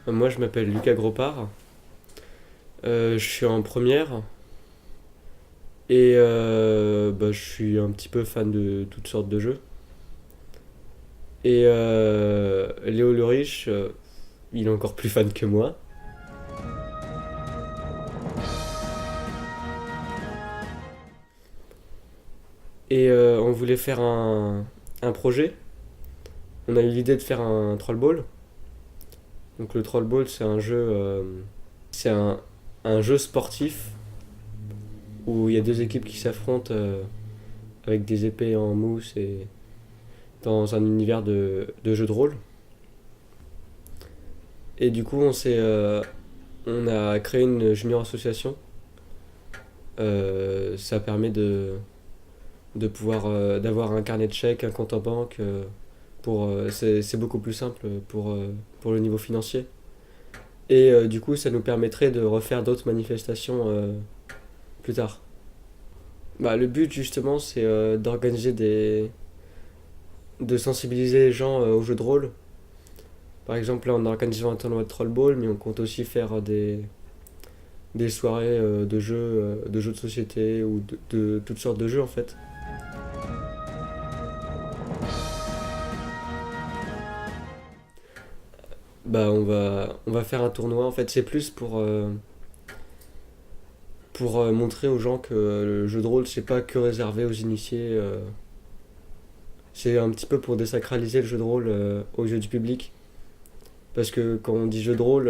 Moi, je m'appelle Lucas Gropard. Je suis en première et je suis un petit peu fan de toutes sortes de jeux. Et Léo le Riche, il est encore plus fan que moi. Et on voulait faire un projet. On a eu l'idée de faire un trollball. Donc le trollball, c'est un jeu sportif où il y a deux équipes qui s'affrontent avec des épées en mousse et dans un univers de jeu de rôle. Et du coup, on a créé une junior association. Ça permet de pouvoir d'avoir un carnet de chèques, un compte en banque. C'est beaucoup plus simple pour le niveau financier. Et du coup, ça nous permettrait de refaire d'autres manifestations plus tard. Bah, le but justement, c'est de sensibiliser les gens au jeu de rôle. Par exemple, là, on a organisé un tournoi de trollball, mais on compte aussi faire des soirées de jeux de société ou de toutes sortes de jeux en fait. Bah, on va faire un tournoi. En fait, c'est plus pour montrer aux gens que le jeu de rôle, c'est pas que réservé aux initiés. C'est un petit peu pour désacraliser le jeu de rôle aux yeux du public. Parce que quand on dit jeu de rôle,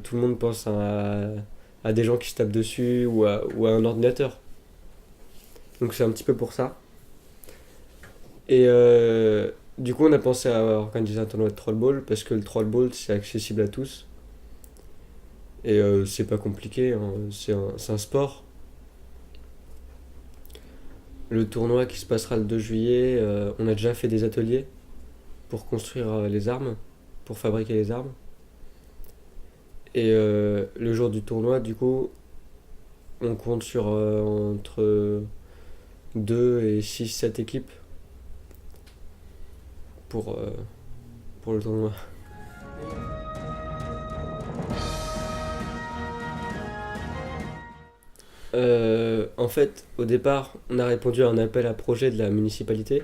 tout le monde pense à des gens qui se tapent dessus ou à un ordinateur. Donc c'est un petit peu pour ça. Et du coup, on a pensé à organiser un tournoi de trollball parce que le trollball, c'est accessible à tous. Et c'est pas compliqué, hein, c'est un sport. Le tournoi qui se passera le 2 juillet, on a déjà fait des ateliers pour construire les armes, pour fabriquer les armes. Et le jour du tournoi, du coup, on compte sur entre 2 et 6 7 équipes pour, euh, pour le tournoi. En fait, au départ, on a répondu à un appel à projet de la municipalité.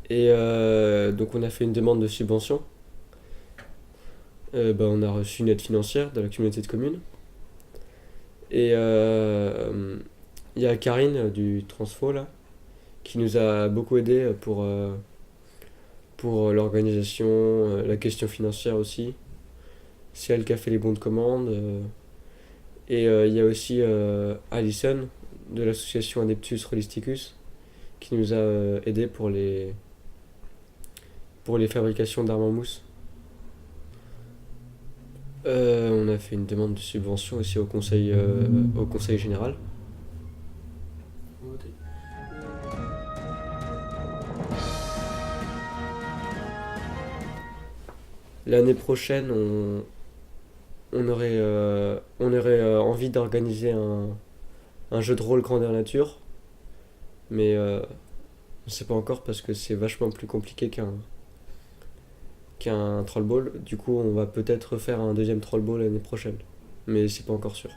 Et donc on a fait une demande de subvention. On a reçu une aide financière de la communauté de communes. Et il y a Karine du Transfo là, qui nous a beaucoup aidé pour l'organisation, la question financière aussi. C'est elle qui a fait les bons de commande. Et il y a aussi Alison de l'association Adeptus Holisticus qui nous a aidé pour les fabrications d'armes en mousse. On a fait une demande de subvention aussi au conseil général. L'année prochaine, on aurait envie d'organiser un jeu de rôle grandeur nature, mais on ne sait pas encore parce que c'est vachement plus compliqué qu'un trollball. Du coup, on va peut-être faire un deuxième trollball l'année prochaine, mais c'est pas encore sûr.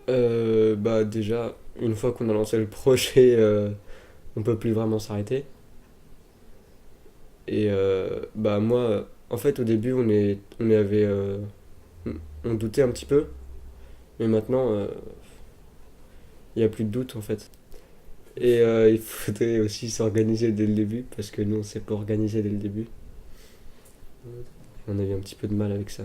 Bah déjà, une fois qu'on a lancé le projet, on peut plus vraiment s'arrêter. Et bah moi, en fait, au début, on doutait un petit peu, mais maintenant, il n'y a plus de doute en fait. Et il faudrait aussi s'organiser dès le début, parce que nous, on s'est pas organisé dès le début. On a eu un petit peu de mal avec ça.